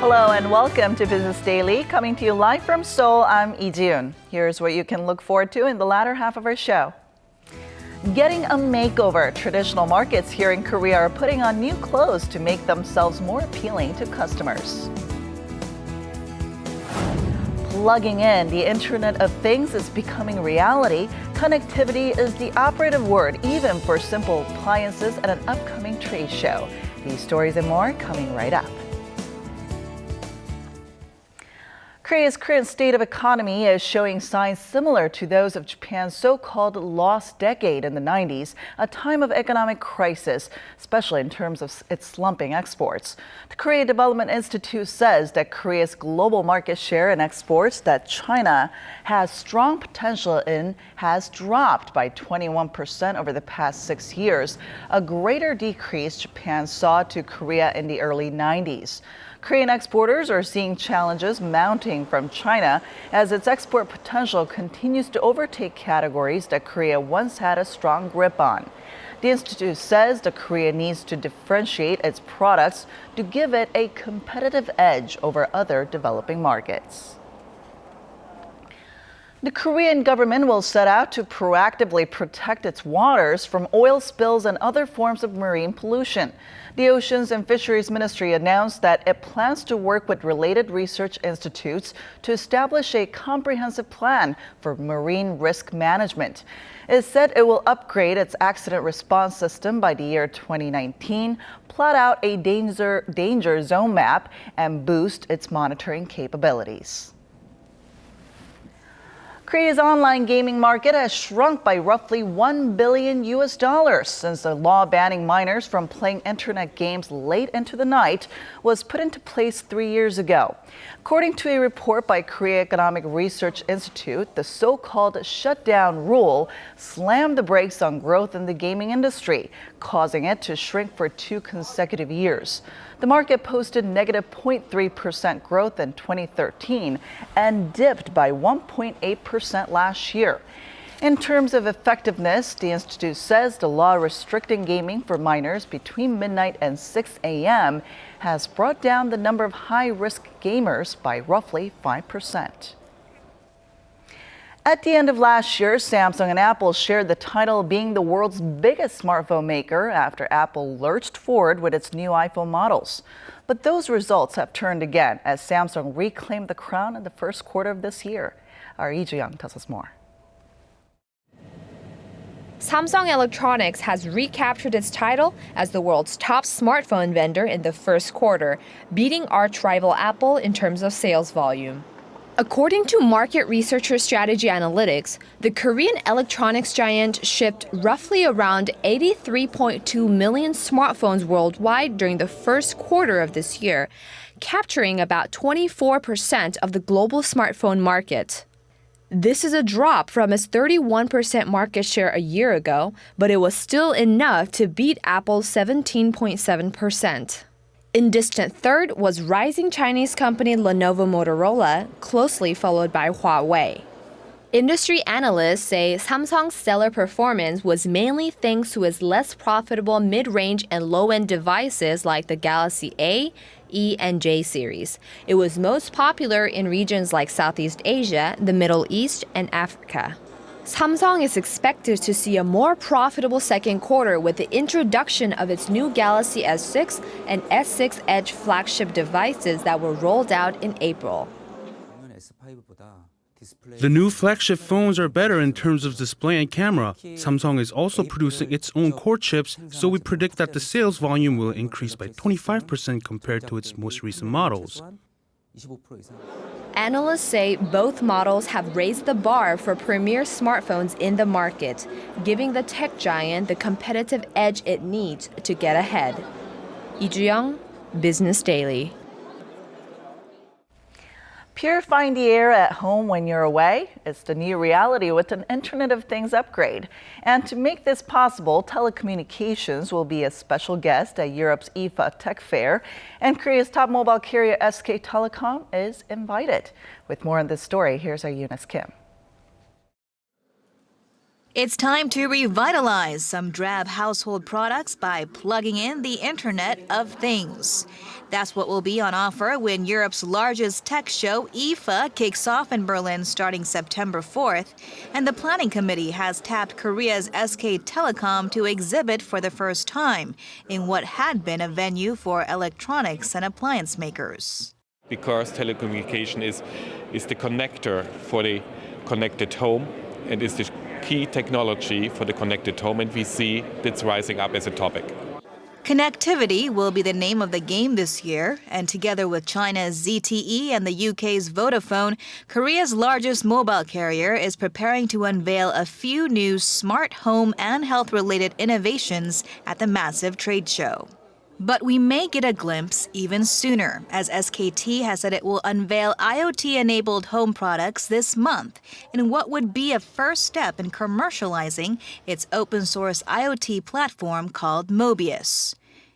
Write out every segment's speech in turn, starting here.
Hello and welcome to Business Daily. Coming to you live from Seoul, I'm Lee Ji-yoon. Here's what you can look forward to in the latter half of our show. Getting a makeover. Traditional markets here in Korea are putting on new clothes to make themselves more appealing to customers. Plugging in, the Internet of Things is becoming reality. Connectivity is the operative word, even for simple appliances at an upcoming trade show. These stories and more coming right up. Korea's current state of economy is showing signs similar to those of Japan's so-called lost decade in the 90s, a time of economic crisis, especially in terms of its slumping exports. The Korea Development Institute says that Korea's global market share in exports that China has strong potential in has dropped by 21% over the past 6 years, a greater decrease Japan saw to Korea in the early 90s. Korean exporters are seeing challenges mounting from China as its export potential continues to overtake categories that Korea once had a strong grip on. The institute says that Korea needs to differentiate its products to give it a competitive edge over other developing markets. The Korean government will set out to proactively protect its waters from oil spills and other forms of marine pollution. The Oceans and Fisheries Ministry announced that it plans to work with related research institutes to establish a comprehensive plan for marine risk management. It said it will upgrade its accident response system by the year 2019, plot out a danger zone map, and boost its monitoring capabilities. Korea's online gaming market has shrunk by roughly $1 billion since the law banning minors from playing internet games late into the night was put into place 3 years ago. According to a report by Korea Economic Research Institute, the so-called shutdown rule slammed the brakes on growth in the gaming industry, causing it to shrink for 2 consecutive years. The market posted negative 0.3% growth in 2013 and dipped by 1.8% last year. In terms of effectiveness, the institute says the law restricting gaming for minors between midnight and 6 a.m. has brought down the number of high-risk gamers by roughly 5%. At the end of last year, Samsung and Apple shared the title of being the world's biggest smartphone maker after Apple lurched forward with its new iPhone models. But those results have turned again as Samsung reclaimed the crown in the first quarter of this year. Our Lee Ji-young tells us more. Samsung Electronics has recaptured its title as the world's top smartphone vendor in the first quarter, beating arch-rival Apple in terms of sales volume. According to market researcher Strategy Analytics, the Korean electronics giant shipped roughly around 83.2 million smartphones worldwide during the first quarter of this year, capturing about 24% of the global smartphone market. This is a drop from its 31% market share a year ago, but it was still enough to beat Apple's 17.7%. In distant third was rising Chinese company Lenovo Motorola, closely followed by Huawei. Industry analysts say Samsung's stellar performance was mainly thanks to its less profitable mid-range and low-end devices like the Galaxy A, E, and J series. It was most popular in regions like Southeast Asia, the Middle East, and Africa. Samsung is expected to see a more profitable second quarter with the introduction of its new Galaxy S6 and S6 Edge flagship devices that were rolled out in April. The new flagship phones are better in terms of display and camera. Samsung is also producing its own core chips, so we predict that the sales volume will increase by 25% compared to its most recent models. Analysts say both models have raised the bar for premier smartphones in the market, giving the tech giant the competitive edge it needs to get ahead. Lee Ji-young, Business Daily. Purifying the air at home when you're away? It's the new reality with an Internet of Things upgrade. And to make this possible, telecommunications will be a special guest at Europe's IFA Tech Fair. And Korea's top mobile carrier SK Telecom is invited. With more on this story, here's our Eunice Kim. It's time to revitalize some drab household products by plugging in the Internet of Things. That's what will be on offer when Europe's largest tech show, IFA, kicks off in Berlin starting September 4th. And the planning committee has tapped Korea's SK Telecom to exhibit for the first time in what had been a venue for electronics and appliance makers. Because telecommunication is the connector for the connected home and is the key technology for the connected home, and we see that's rising up as a topic. Connectivity will be the name of the game this year, and together with China's ZTE and the UK's Vodafone, Korea's largest mobile carrier is preparing to unveil a few new smart home and health-related innovations at the massive trade show. But we may get a glimpse even sooner, as SKT has said it will unveil IoT-enabled home products this month in what would be a first step in commercializing its open-source IoT platform called Mobius.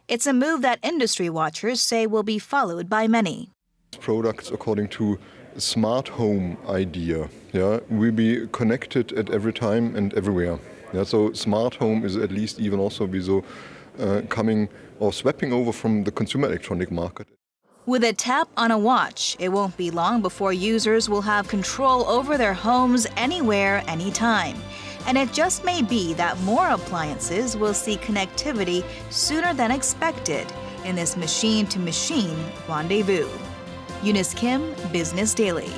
It's a move that industry watchers say will be followed by many. Products according to a smart home idea, will be connected at every time and everywhere. So smart home is at least even also be so coming or swapping over from the consumer electronic market. With a tap on a watch, it won't be long before users will have control over their homes anywhere, anytime. And it just may be that more appliances will see connectivity sooner than expected in this machine-to-machine rendezvous. Eunice Kim, Business Daily.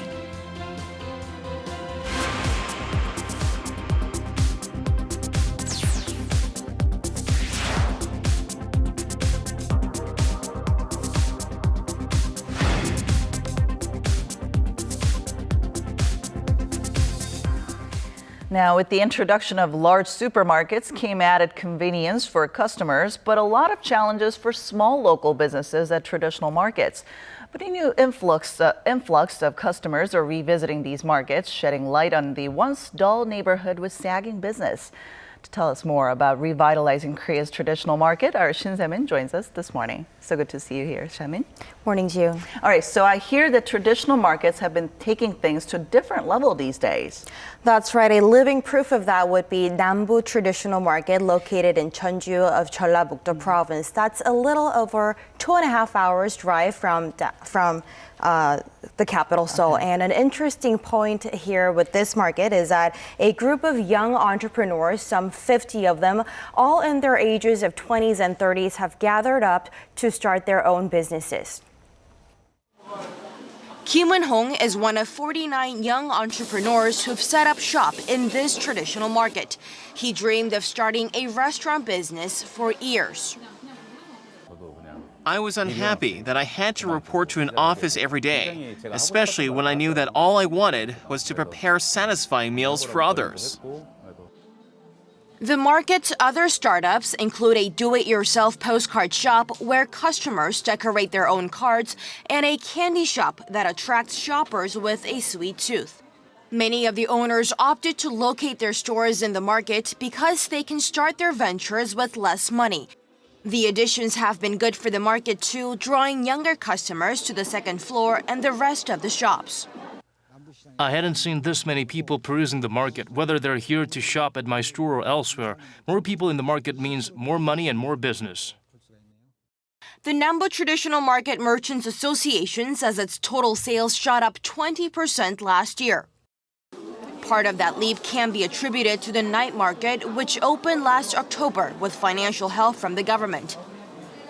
Now, with the introduction of large supermarkets came added convenience for customers, but a lot of challenges for small local businesses at traditional markets. But a new influx of customers are revisiting these markets, shedding light on the once dull neighborhood with sagging business. To tell us more about revitalizing Korea's traditional market, our Shin Se-min joins us this morning. So good to see you here, Se-min. Morning, Ju. All right, so I hear that traditional markets have been taking things to a different level these days. That's right. A living proof of that would be Nambu Traditional Market located in Cheonju of Jeollabuk-do Province. That's a little over 2.5 hours drive from the capital, Seoul. Okay. And an interesting point here with this market is that a group of young entrepreneurs, some 50 of them, all in their ages of 20s and 30s, have gathered up to start their own businesses. Kim Eun-hong is one of 49 young entrepreneurs who've set up shop in this traditional market. He dreamed of starting a restaurant business for years. I was unhappy that I had to report to an office every day, especially when I knew that all I wanted was to prepare satisfying meals for others. The market's other startups include a do-it-yourself postcard shop where customers decorate their own cards and a candy shop that attracts shoppers with a sweet tooth. Many of the owners opted to locate their stores in the market because they can start their ventures with less money. The additions have been good for the market too, drawing younger customers to the second floor and the rest of the shops. I hadn't seen this many people perusing the market, whether they're here to shop at my store or elsewhere. More people in the market means more money and more business. The Nambu Traditional Market Merchants Association says its total sales shot up 20% last year. Part of that leap can be attributed to the night market, which opened last October with financial help from the government.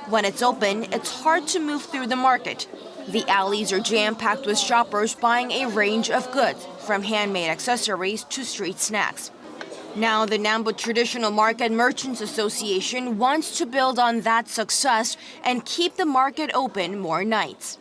When it's open, it's hard to move through the market. The alleys are jam-packed with shoppers buying a range of goods, from handmade accessories to street snacks. Now, the Nambu Traditional Market Merchants Association wants to build on that success and keep the market open more nights.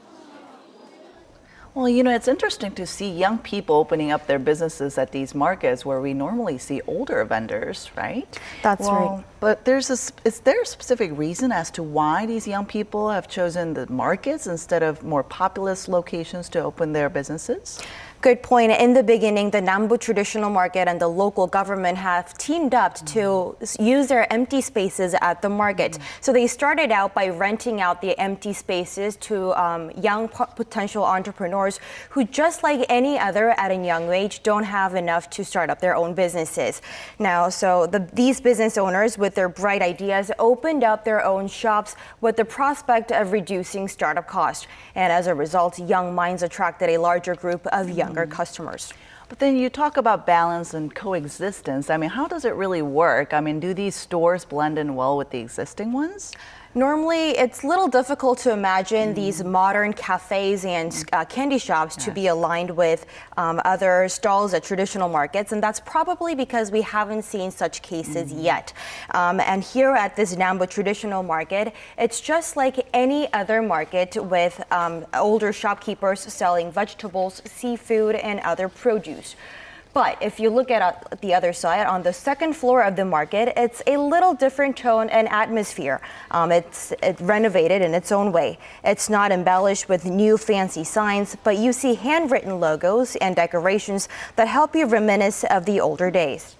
Well, you know, it's interesting to see young people opening up their businesses at these markets where we normally see older vendors, right? That's right. But is there a specific reason as to why these young people have chosen the markets instead of more populous locations to open their businesses? Good point. In the beginning, the Nambu Traditional Market and the local government have teamed up to use their empty spaces at the market. So they started out by renting out the empty spaces to young potential entrepreneurs who, just like any other at a young age, don't have enough to start up their own businesses. Now, so these business owners with their bright ideas opened up their own shops with the prospect of reducing startup costs. And as a result, young minds attracted a larger group of younger customers. But then you talk about balance and coexistence. I mean, how does it really work? I mean, do these stores blend in well with the existing ones? Normally, it's a little difficult to imagine these modern cafes and candy shops to be aligned with other stalls at traditional markets, and that's probably because we haven't seen such cases yet. And here at this Nambu Traditional Market, it's just like any other market with older shopkeepers selling vegetables, seafood, and other produce. But if you look at the other side, on the second floor of the market, it's a little different tone and atmosphere. It's renovated in its own way. It's not embellished with new fancy signs, but you see handwritten logos and decorations that help you reminisce of the older days.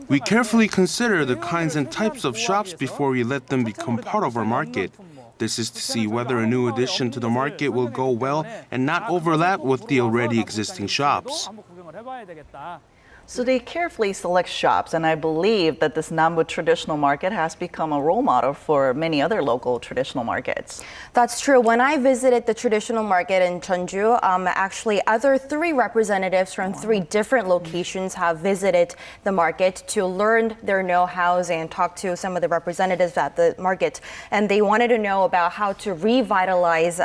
We carefully consider the kinds and types of shops before we let them become part of our market. This is to see whether a new addition to the market will go well and not overlap with the already existing shops. So they carefully select shops, and I believe that this Nambu Traditional Market has become a role model for many other local traditional markets. That's true. When I visited the traditional market in Jeonju, actually other 3 representatives from 3 different locations have visited the market to learn their know-hows and talk to some of the representatives at the market. And they wanted to know about how to revitalize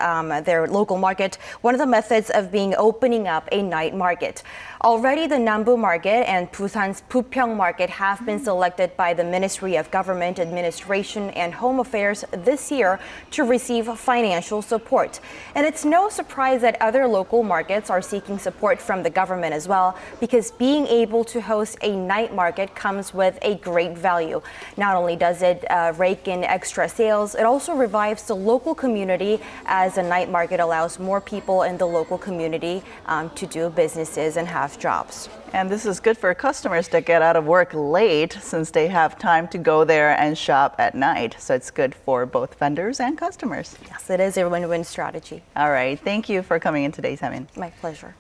their local market. One of the methods of being opening up a night market. Already the Nambu Market and Busan's Pupyeong Market have been selected by the Ministry of Government Administration and Home Affairs this year to receive financial support. And it's no surprise that other local markets are seeking support from the government as well, because being able to host a night market comes with a great value. Not only does it rake in extra sales, it also revives the local community, as a night market allows more people in the local community to do businesses and have jobs. And this is good for customers that get out of work late, since they have time to go there and shop at night. So it's good for both vendors and customers. Yes, it is a win-win strategy. All right. Thank you for coming in today, Samin. My pleasure.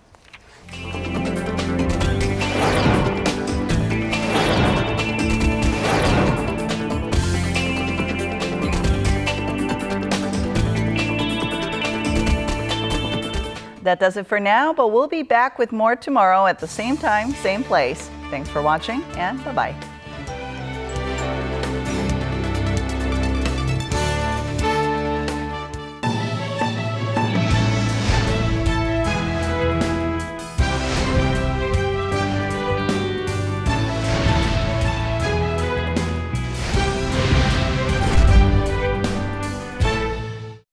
That does it for now, but we'll be back with more tomorrow at the same time, same place. Thanks for watching, and bye-bye.